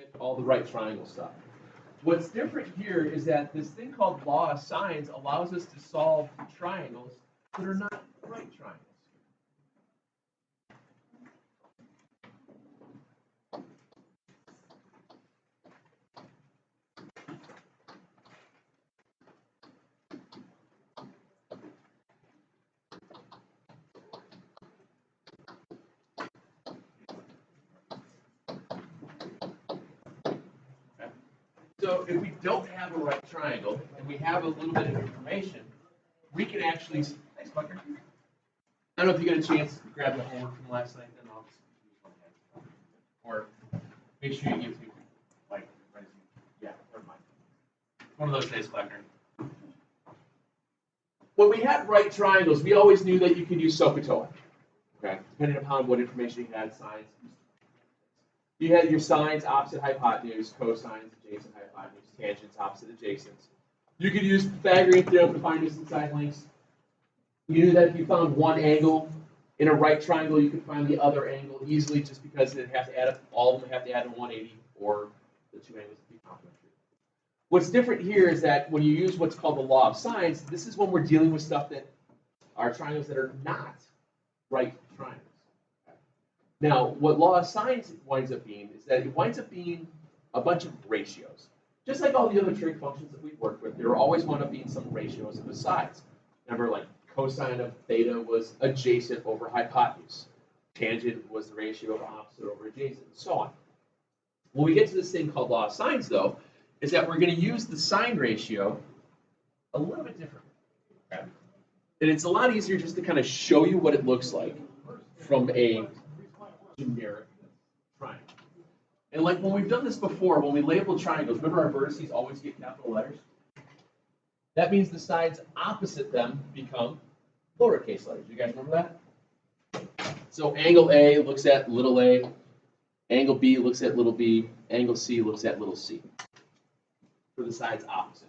with all the right triangle stuff. What's different here is that this thing called law of sines allows us to solve triangles that are not right triangles. So if we don't have a right triangle and we have a little bit of information, we can actually. Thanks, Bucker. I don't know if you get a chance to grab the homework from last night, then I'll just or make sure you give me like yeah, never mind. One of those days, Bucker. When we had right triangles, we always knew that you could use SOHCAHTOA. Okay, depending upon what information you had, sines. You had your sines, opposite hypotenuse, cosines, adjacent hypotenuse, tangents, opposite adjacents. You could use Pythagorean theorem to find distance side lengths. You knew that if you found one angle in a right triangle, you could find the other angle easily just because it has to add up, all of them have to add to 180 or the two angles would be complementary. What's different here is that when you use what's called the law of sines, this is when we're dealing with stuff that are triangles that are not right triangles. Now, what law of sines winds up being is that it winds up being a bunch of ratios. Just like all the other trig functions that we've worked with, there always wound up being some ratios of the sides. Remember, like cosine of theta was adjacent over hypotenuse. Tangent was the ratio of opposite over adjacent, and so on. When we get to this thing called law of sines, though, is that we're going to use the sine ratio a little bit differently. Okay? And it's a lot easier just to kind of show you what it looks like from a generic triangle. And like when we've done this before, when we label triangles, remember our vertices always get capital letters? That means the sides opposite them become lowercase letters. You guys remember that? So angle A looks at little a, angle B looks at little b, angle C looks at little c. For the sides opposite.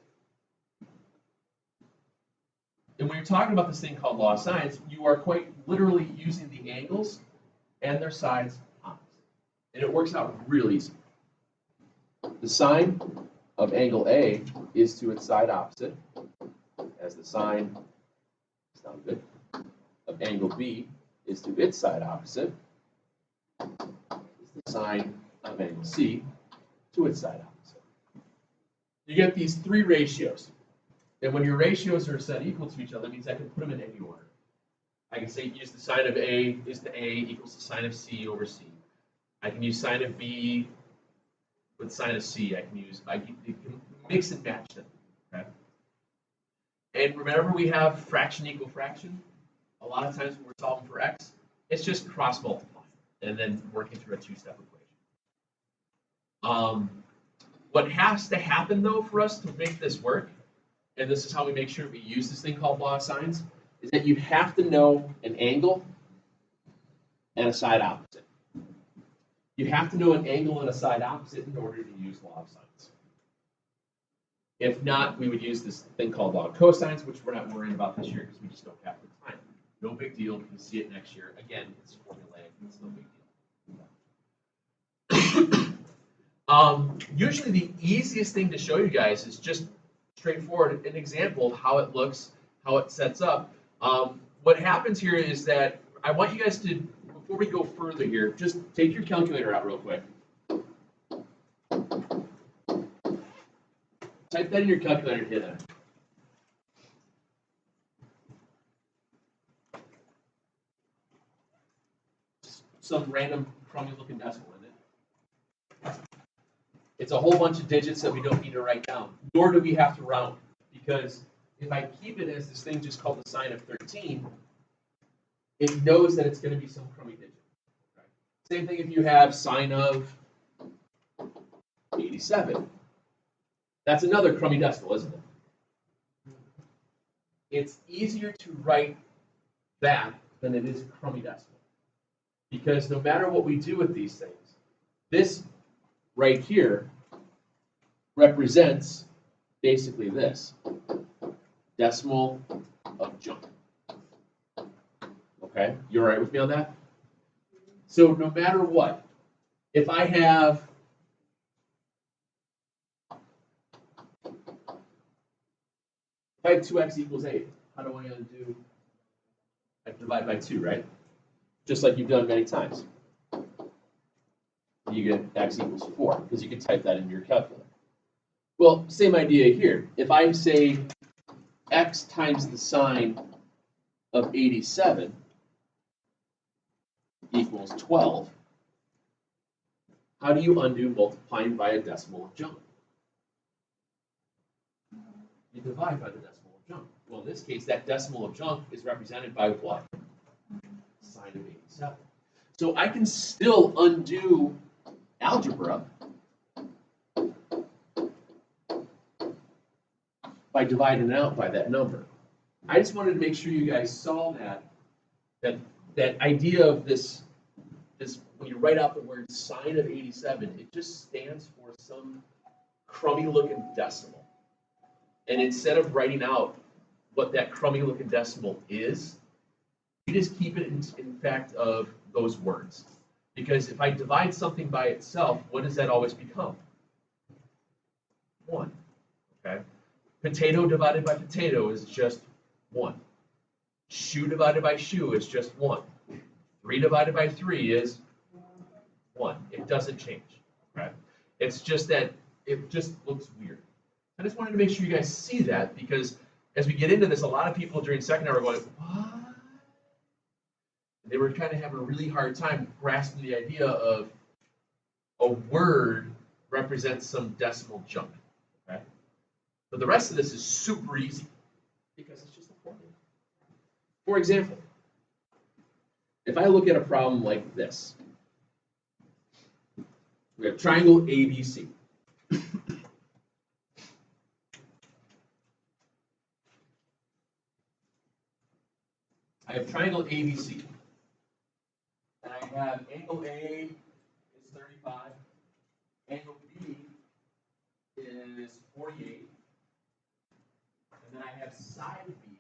And when you're talking about this thing called law of sines, you are quite literally using the angles and their sides opposite. And it works out really easy. The sine of angle A is to its side opposite, as the sine, sound good, of angle B is to its side opposite, is the sine of angle C to its side opposite. You get these three ratios. And when your ratios are set equal to each other, that means I can put them in any order. I can say use the sine of A is to A equals the sine of C over C. I can use sine of B with sine of C. I can mix and match them. Okay? And remember, we have fraction equal fraction. A lot of times when we're solving for x, it's just cross multiplying and then working through a two-step equation. What has to happen though for us to make this work, and this is how we make sure we use this thing called law of sines, is that you have to know an angle and a side opposite. You have to know an angle and a side opposite in order to use law of sines. If not, we would use this thing called law of cosines, which we're not worrying about this year because we just don't have the time. No big deal. We'll see it next year. Again, it's formulaic. It's no big deal. Usually the easiest thing to show you guys is just straightforward, an example of how it looks, how it sets up. What happens here is that I want you guys to, before we go further here, just take your calculator out real quick. Type that in your calculator and hit enter. Just some random crummy looking decimal in it. It's a whole bunch of digits that we don't need to write down, nor do we have to round, because if I keep it as this thing just called the sine of 13, it knows that it's going to be some crummy digit. Okay? Same thing if you have sine of 87. That's another crummy decimal, isn't it? It's easier to write that than it is crummy decimal. Because no matter what we do with these things, this right here represents basically this. Decimal of junk. Okay, you all right with me on that? So no matter what, if I have If I have 2x equals 8, how do I undo? I divide by 2, right? Just like you've done many times. You get x equals 4, because you can type that into your calculator. Well, same idea here. If I say x times the sine of 87 equals 12, how do you undo multiplying by a decimal of junk? You divide by the decimal of junk. Well, in this case, that decimal of junk is represented by what? Sine of 87. So I can still undo algebra by dividing it out by that number. I just wanted to make sure you guys saw that idea of this when you write out the word sine of 87, it just stands for some crummy looking decimal. And instead of writing out what that crummy looking decimal is, you just keep it in fact of those words. Because if I divide something by itself, what does that always become? 1. Okay? Potato divided by potato is just 1. Shoe divided by shoe is just 1. 3 divided by 3 is 1. It doesn't change. Okay? It's just that it just looks weird. I just wanted to make sure you guys see that, because as we get into this, a lot of people during second hour are going, what? They were kind of having a really hard time grasping the idea of a word represents some decimal junk. Okay? But the rest of this is super easy because it's just a formula. For example, if I look at a problem like this, we have triangle ABC. I have triangle ABC. And I have angle A is 35, angle B is 48, and then I have side B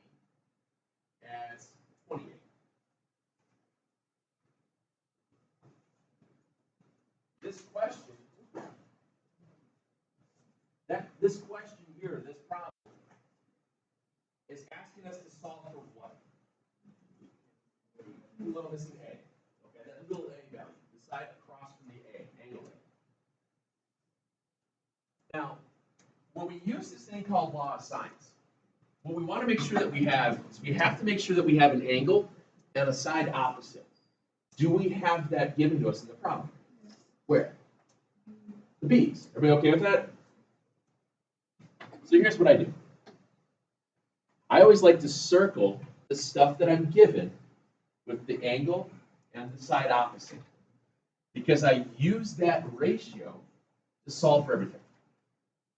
as 28. This question here, this problem, is asking us to solve for what? A little missing A. Okay, that little A value, the side across from the A, angle A. Now, when we use this thing called law of sines, what we want to make sure that we have is we have to make sure that we have an angle and a side opposite. Do we have that given to us in the problem? Where? The B's. Everybody okay with that? So here's what I do. I always like to circle the stuff that I'm given with the angle and the side opposite, because I use that ratio to solve for everything.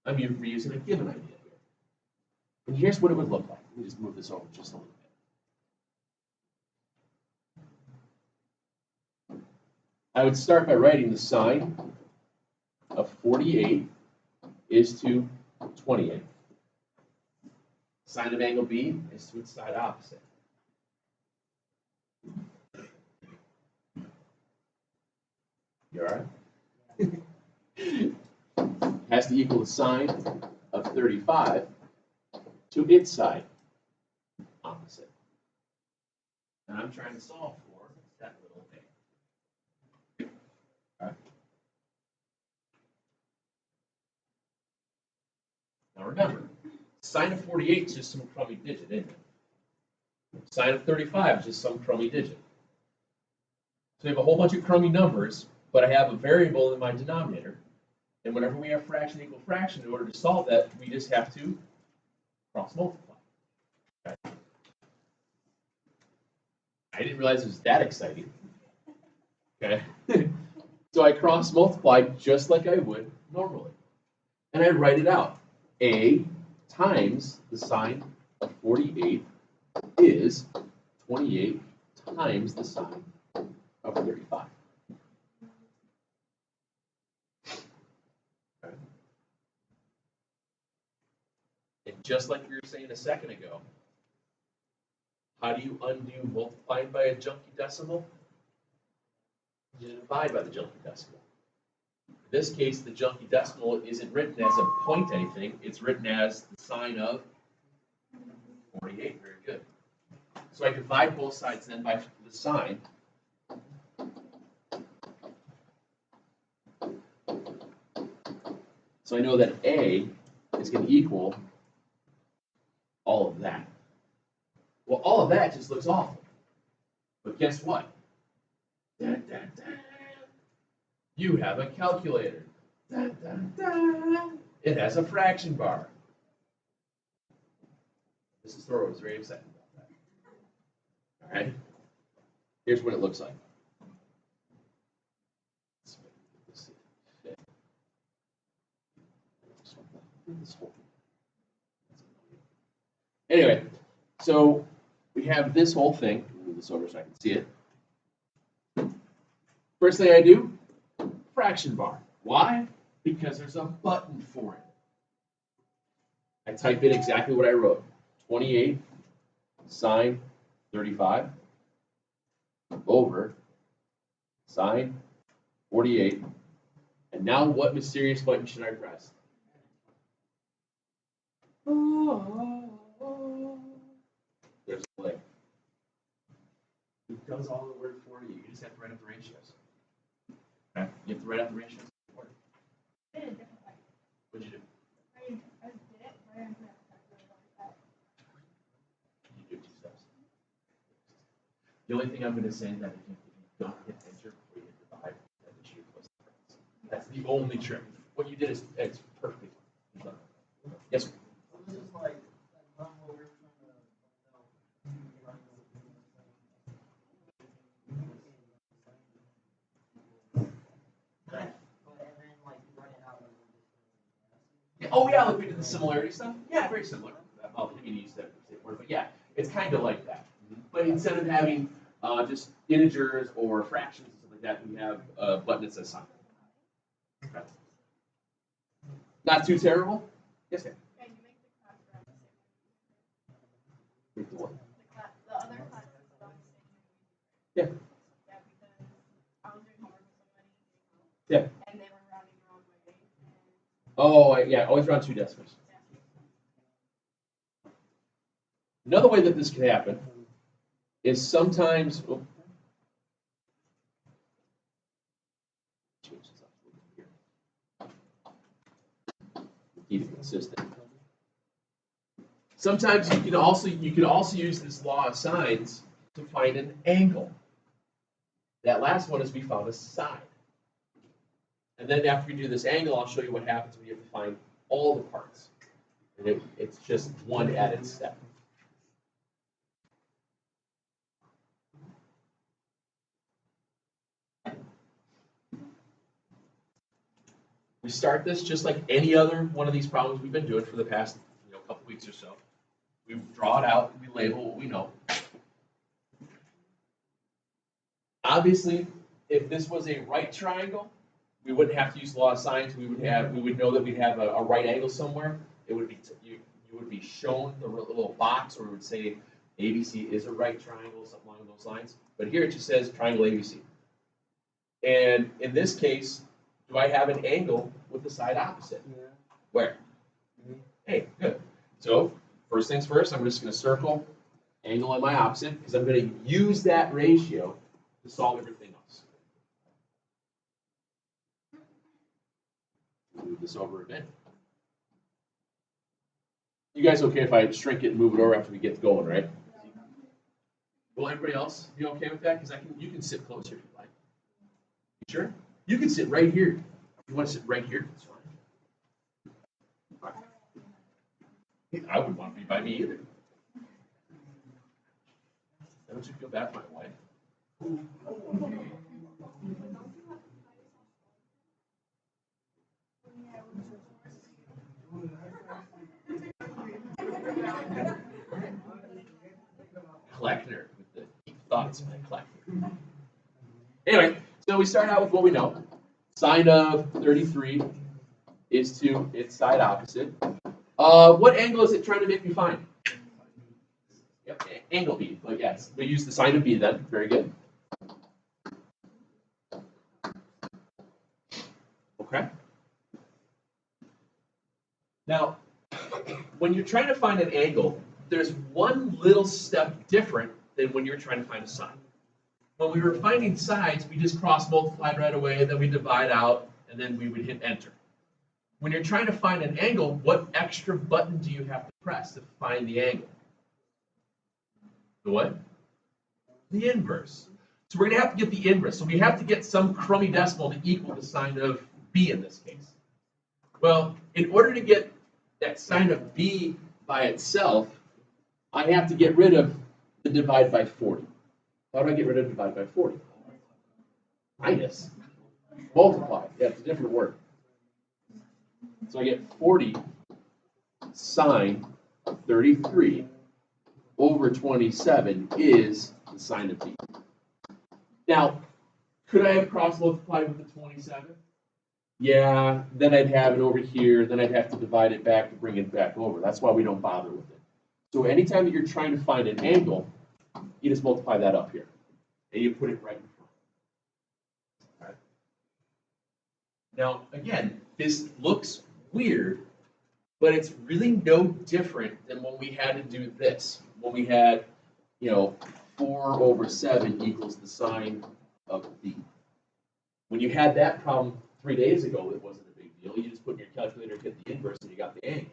I'm reusing a given idea here. And here's what it would look like. Let me just move this over just a little bit. I would start by writing the sine of 48 is to 28. Sine of angle B is to its side opposite. You all right? Has to equal the sine of 35 to its side opposite. And I'm trying to solve for that little a. All right. Now remember, sine of 48 is just some crummy digit, isn't it? Sine of 35 is just some crummy digit. So we have a whole bunch of crummy numbers, but I have a variable in my denominator. And whenever we have fraction equal fraction, in order to solve that, we just have to cross multiply. Okay. I didn't realize it was that exciting. Okay. So I cross multiply just like I would normally. And I write it out. A times the sine of 48 is 28 times the sine of 35. Okay. And just like we were saying a second ago, how do you undo multiplying by a junky decimal? You divide by the junky decimal. In this case, the junky decimal isn't written as a point anything, it's written as the sine of 48, very good. So I divide both sides then by the sine. So I know that A is going to equal all of that. Well, all of that just looks awful. But guess what? Dun, dun, dun. You have a calculator. Dun, dun, dun. It has a fraction bar. Mrs. Thorough was very excited about that. All right. Here's what it looks like. Anyway, so we have this whole thing. Move this over so I can see it. First thing I do, fraction bar. Why? Because there's a button for it. I type in exactly what I wrote. 28 sine 35 over sine 48. And now what mysterious button should I press? There's a play. It does all the work for you. You just have to write up the ratios. Okay? You have to write out the ratios. I did it a different way. What'd you do? I did it right into that calculator like that. You do 2 steps. The only thing I'm going to say is that if you don't hit enter before you hit divide, that the sheet close the brackets. That's the only trick. What you did is it's perfect. Yes, sir. This is like that one where we're trying to Oh yeah, like we did the similarity stuff. Yeah, very similar. Well, you can use that word, but yeah, it's kind of like that. But instead of having just integers or fractions and stuff like that, we have a button that says sign. Okay. Not too terrible. Yes, ma'am. Okay, you make the class around the same. Make the what? The other classes around the same. Yeah. Yeah, because I was doing homework with somebody. Yeah. And they were rounding the wrong way. Oh, yeah, always round 2 decimals. Another way that this can happen is sometimes. Oh, change this up a little bit here. Keep it consistent. Sometimes you can also use this law of sines to find an angle. That last one is we found a side. And then after we do this angle, I'll show you what happens when you have to find all the parts. And it's just one added step. We start this just like any other one of these problems we've been doing for the past couple weeks or so. We draw it out, we label what we know. Obviously, if this was a right triangle, we wouldn't have to use law of sines. We would know that we'd have a right angle somewhere. It would be you would be shown the little box where it would say ABC is a right triangle, something along those lines. But here it just says triangle ABC. And in this case, do I have an angle with the side opposite? Yeah. Where? Hey, good. So first things first, I'm just going to circle angle on my opposite because I'm going to use that ratio to solve everything else. Move this over a bit. You guys okay if I shrink it and move it over after we get going, right? Will everybody else be okay with that? Because you can sit closer if you like. You sure? You can sit right here. If you want to sit right here, that's fine. I wouldn't want to be by me either. Don't you feel bad for my wife? Kleckner with the deep thoughts by Kleckner. Anyway, so we start out with what we know. Sine of 33 is to its side opposite. What angle is it trying to make me find? Yep, angle B. Well, yes, we use the sine of B then. Very good. Okay. Now, when you're trying to find an angle, there's one little step different than when you're trying to find a sine. When we were finding sides, we just cross multiplied right away, then we divide out, and then we would hit enter. When you're trying to find an angle, what extra button do you have to press to find the angle? The what? The inverse. So we're going to have to get the inverse. So we have to get some crummy decimal to equal the sine of b in this case. Well, in order to get that sine of b by itself, I have to get rid of the divide by 40. How do I get rid of divide by 40? Minus. Multiply. Yeah, it's a different word. So I get 40 sine 33 over 27 is the sine of b. Now, could I have cross multiplied with the 27? Yeah, then I'd have it over here, then I'd have to divide it back to bring it back over. That's why we don't bother with it. So anytime that you're trying to find an angle, you just multiply that up here, and you put it right in front. All right. Now, again, this looks weird, but it's really no different than when we had to do this. When we had, 4 over 7 equals the sine of b. When you had that problem 3 days ago, it wasn't a big deal. You just put in your calculator, hit the inverse, and you got the angle.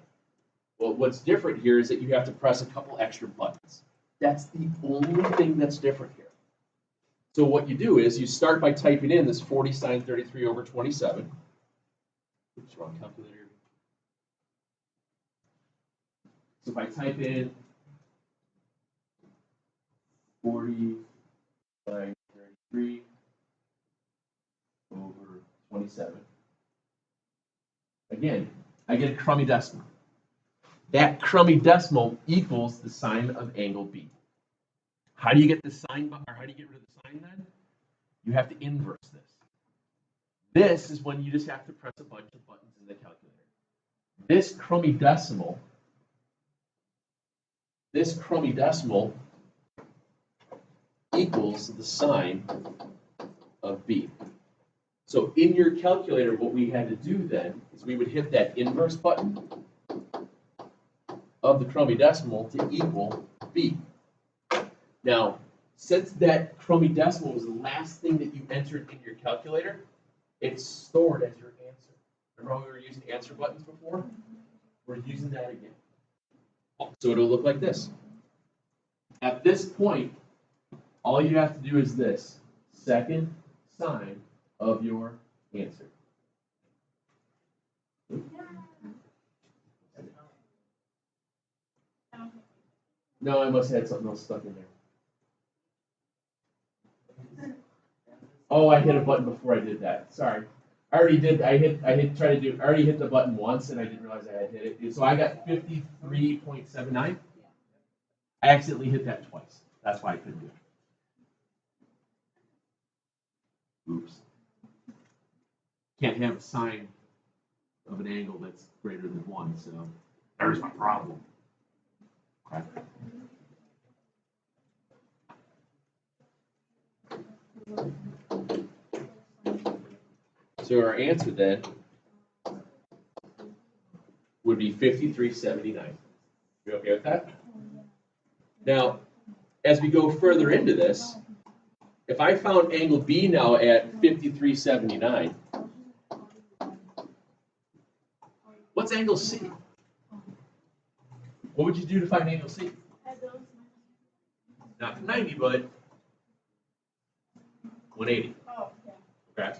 Well, what's different here is that you have to press a couple extra buttons. That's the only thing that's different here. So what you do is you start by typing in this 40 sine 33 over 27. Oops, wrong calculator. So if I type in 40 sine 33 over 27. Again, I get a crummy decimal. That crummy decimal equals the sine of angle B. How do you get the sine, or how do you get rid of the sine then? You have to inverse this. This is when you just have to press a bunch of buttons in the calculator. This crummy decimal equals the sine of B. So in your calculator, what we had to do then is we would hit that inverse button of the crummy decimal to equal B. Now, since that crummy decimal was the last thing that you entered in your calculator, it's stored as your answer. Remember how we were using answer buttons before? We're using that again. So it'll look like this. At this point, all you have to do is this, second sine of your answer. No, I must have had something else stuck in there. Oh, I hit a button before I did that. Sorry. I already did. I already hit the button once and I didn't realize I had hit it. So I got 53.79. I accidentally hit that twice. That's why I couldn't do it. Oops. Can't have a sine of an angle that's greater than 1, so there's my problem. Okay. So our answer then would be 53.79. You okay with that? Now, as we go further into this, if I found angle B now at 53.79, what's angle C? What would you do to find angle C? Not 90, but 180. Okay.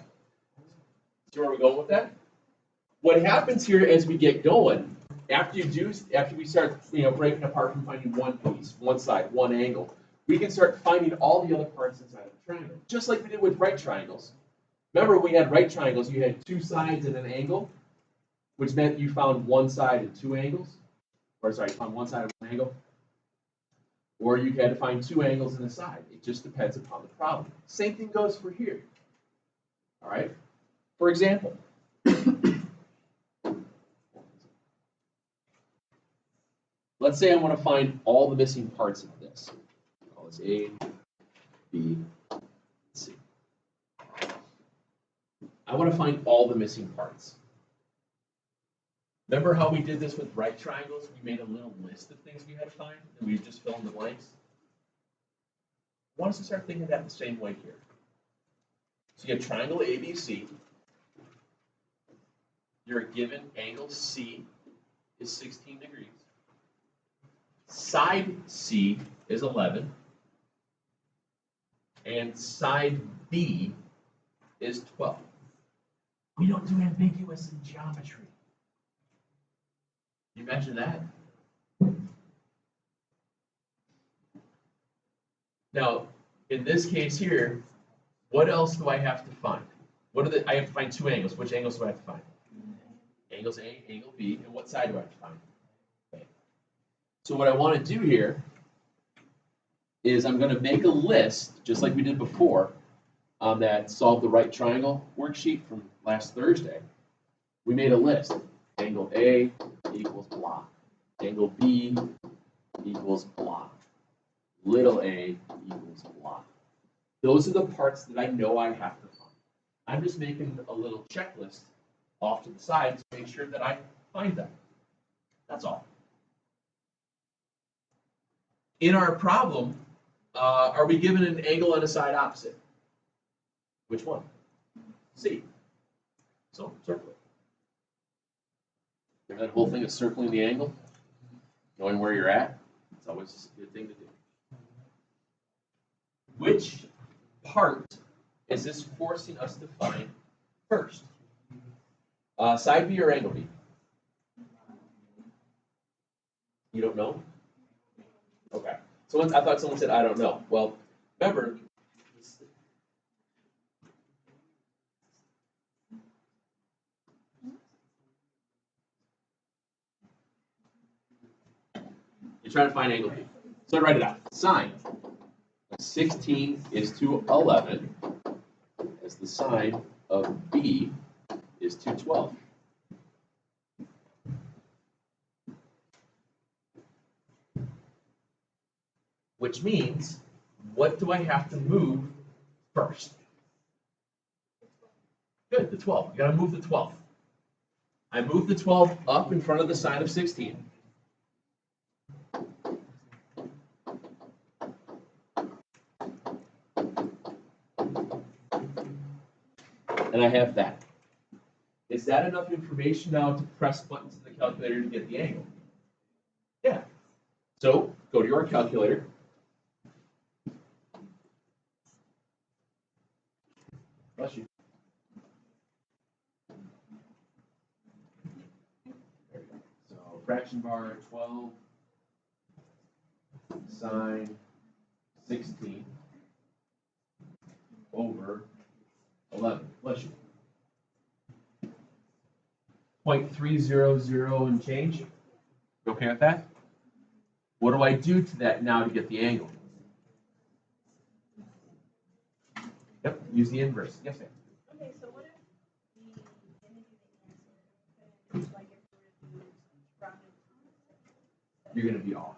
See where we're going with that? What happens here as we get going, after we start breaking apart from finding one piece, one side, one angle, we can start finding all the other parts inside of the triangle, just like we did with right triangles. Remember, when we had right triangles, you had two sides and an angle, which meant you found one side and two angles. Or sorry, you found one side and one angle. Or you had to find two angles and a side. It just depends upon the problem. Same thing goes for here. All right? For example, let's say I want to find all the missing parts of this. Call this A, B, C. I want to find all the missing parts. Remember how we did this with right triangles? We made a little list of things we had to find, and we just fill in the blanks. I want us to start thinking of that the same way here. So you have triangle ABC. You're given angle C is 16 degrees. Side C is 11. And side B is 12. We don't do ambiguous in geometry. You imagine that? Now, in this case here, what else do I have to find? I have to find two angles. Which angles do I have to find? Angles A, angle B, and what side do I have to find? Okay. So what I want to do here is I'm going to make a list, just like we did before, on that Solve the Right Triangle worksheet from last Thursday. We made a list. Angle A equals blah. Angle B equals blah. Little a equals blah. Those are the parts that I know I have to find. I'm just making a little checklist off to the side to make sure that I find them. That's all. In our problem, are we given an angle and a side opposite? Which one? C. So circle it. Remember that whole thing of circling the angle? Knowing where you're at? It's always a good thing to do. Which part is this forcing us to find first? Side B or angle B? You don't know? Okay. I thought someone said, I don't know. Well, remember, you're trying to find angle B. So write it out. Sine of 16 is to 11 as the sine of B is to 12. Which means, what do I have to move first? Good, the 12. You gotta move the 12. I move the 12 up in front of the sine of 16. And I have that. Is that enough information now to press buttons in the calculator to get the angle? Yeah. So go to your calculator. Bless you. There we go. So fraction bar 12 sine 16 over 11. Bless you. 0.300 and change. You okay with that? What do I do to that now to get the angle? Yep, use the inverse. Yes, ma'am. Okay, so what if the image of the answer, like if we were to use rounded You're going to be off.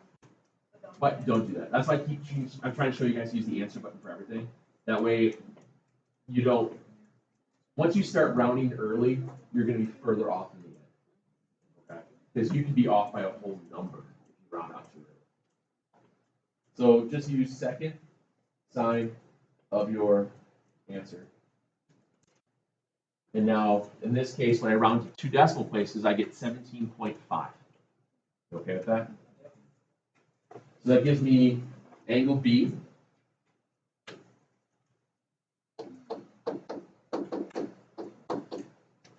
But don't do that. That's why I'm trying to show you guys to use the answer button for everything. That way, you don't. Once you start rounding early, you're going to be further off in the end. Okay? Because you can be off by a whole number if you round out too early. So just use second sine of your answer. And now, in this case, when I round to 2 decimal places, I get 17.5. You okay with that? So that gives me angle B.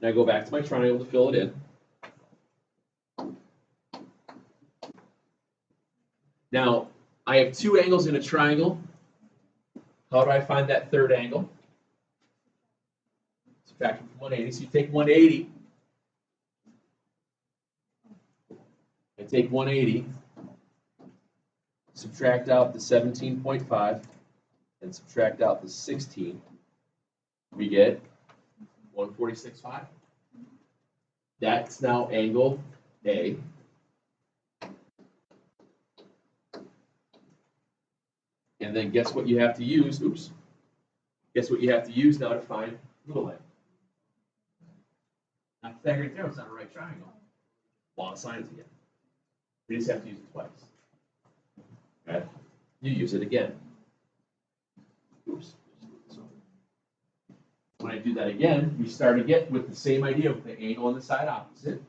And I go back to my triangle to fill it in. Now, I have 2 angles in a triangle. How do I find that third angle? Subtract from 180. So you take 180 and take 180. Subtract out the 17.5 and subtract out the 16. We get 146.5. That's now angle A. And then guess what you have to use? Oops. Guess what you have to use now to find little a? Not Pythagorean theorem, it's not a right triangle. Law of sines again. We just have to use it twice. Okay? You use it again. Oops. So when I do that again, we start again with the same idea with the angle on the side opposite.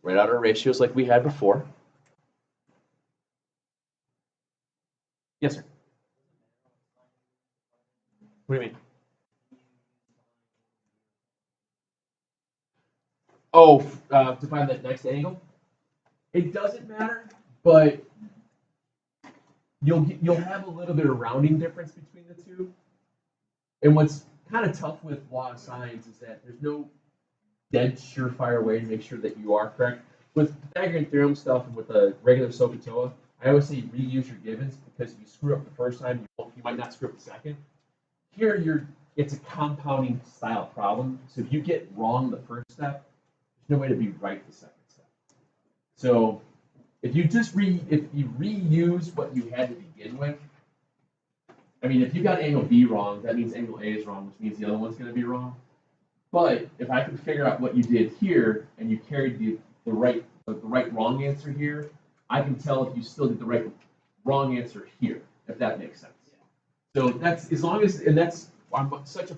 Write out our ratios like we had before. Yes, sir. What do you mean? Oh, to find that next angle? It doesn't matter, but you'll have a little bit of rounding difference between the two. And what's kind of tough with law of sines is that there's no dead surefire way to make sure that you are correct. With Pythagorean theorem stuff and with the regular SOHCAHTOA, I always say reuse your givens because if you screw up the first time, you might not screw up the second. Here, it's a compounding style problem. So if you get wrong the first step, there's no way to be right the second step. So if you just reuse what you had to begin with, I mean, if you got angle B wrong, that means angle A is wrong, which means the other one's going to be wrong. But if I can figure out what you did here and you carried the right wrong answer here, I can tell if you still did the right wrong answer here, if that makes sense. So that's as long as, and that's, I'm such a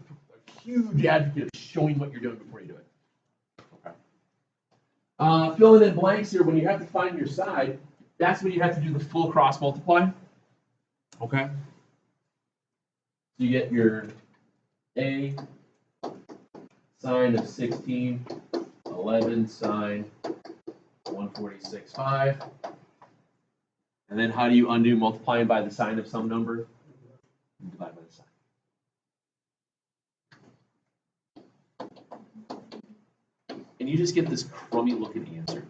huge advocate of showing what you're doing before you do it. Okay. Filling in blanks here, when you have to find your side, that's when you have to do the full cross multiply. Okay. So you get your A sine of 16, 11 sine 146.5. And then how do you undo multiplying by the sine of some number? Divide by the sine. And you just get this crummy looking answer.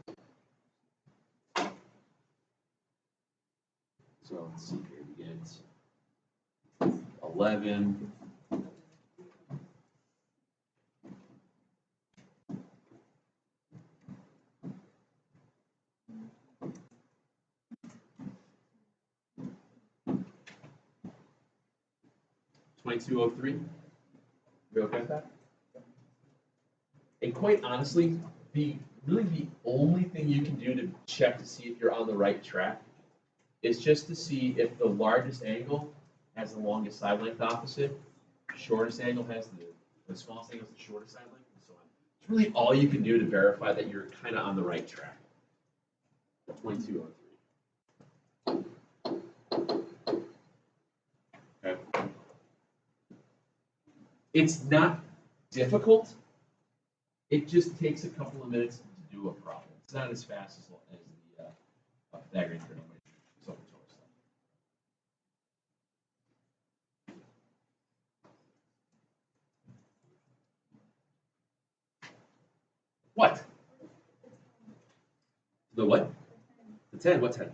So let's see here, we get 11. $22.03. You okay with that? And quite honestly, the only thing you can do to check to see if you're on the right track is just to see if the largest angle has the longest side length opposite, shortest angle has the smallest angle has the shortest side length, and so on. It's really all you can do to verify that you're kind of on the right track. 22.03. Okay. It's not difficult. It just takes a couple of minutes to do a problem. It's not as fast as the Pythagorean theorem. What? The what? The 10. What 10?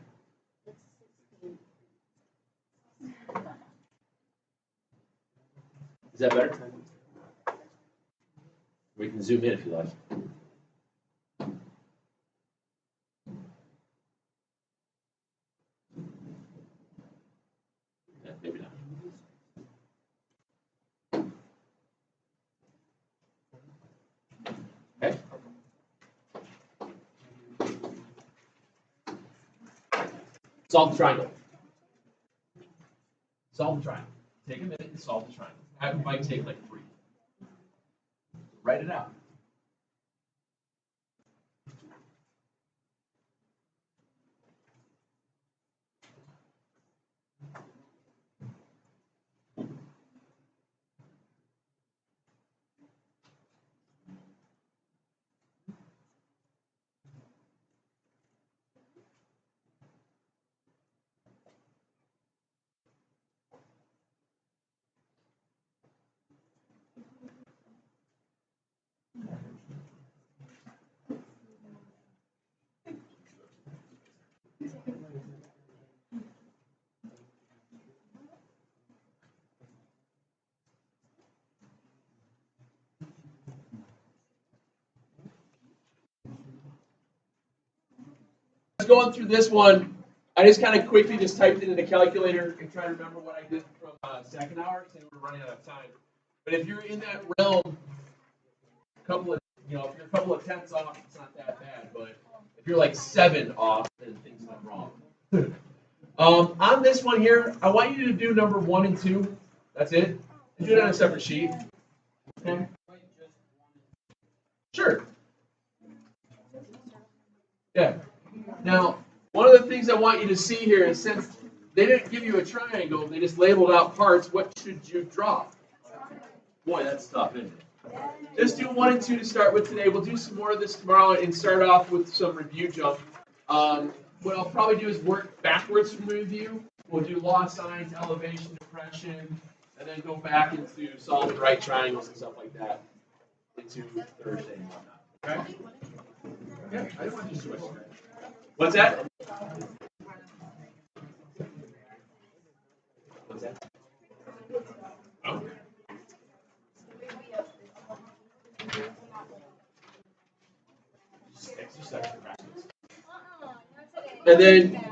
Is that better? We can zoom in if you like. Yeah, maybe not. Okay. Solve the triangle. Solve the triangle. Take a minute and solve the triangle. That might take like 3. Write it out. Going through this one, I just kind of quickly just typed it in the calculator and tried to remember what I did from second hour because we're running out of time. But if you're in that realm, if you're a couple of tenths off, it's not that bad. But if you're like 7 off, then things went wrong. On this one here, I want you to do number 1 and 2. That's it. Do it on a separate sheet. Okay. Sure. Yeah. Now, one of the things I want you to see here is since they didn't give you a triangle, they just labeled out parts, what should you draw? Boy, that's tough, isn't it? Just do 1 and 2 to start with today. We'll do some more of this tomorrow and start off with some review jump. What I'll probably do is work backwards from the review. We'll do law signs, elevation, depression, and then go back into solving right triangles and stuff like that into Thursday and whatnot. Okay? Yeah, I don't want to do too much. What's that? What's that? Oh. Exercise practice. And then